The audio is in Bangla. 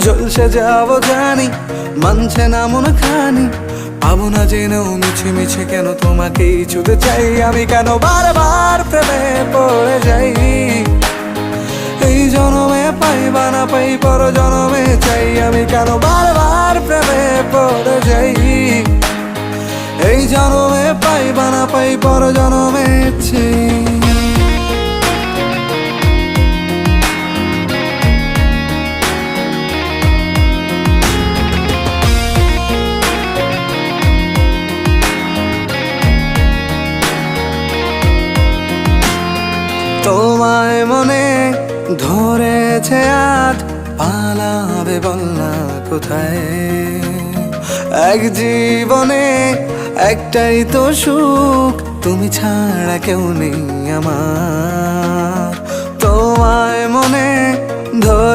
ঝলসে যাবো জানি, মানছে না মন খানি, পাবো না জেনেও মিছে মিছে কেন তোমাকেই ছুতে চাই আমি, কেন বারবার প্রেমে পড়ে যাই। এই জনমে পাই বা না পাই পর জনমে চাই আমি, কেন বারবার প্রেমে পড়ে যাই। এই জনমে পাই বা না পাই পর জনমে চাই। তোমায় মনে ধরেছে আজ, পালাবে বল না কোথায়। এক জীবনে একটাই তো সুখ, তুমি ছাড়া কেউ নেই আমার। তোমায় মনে ধরে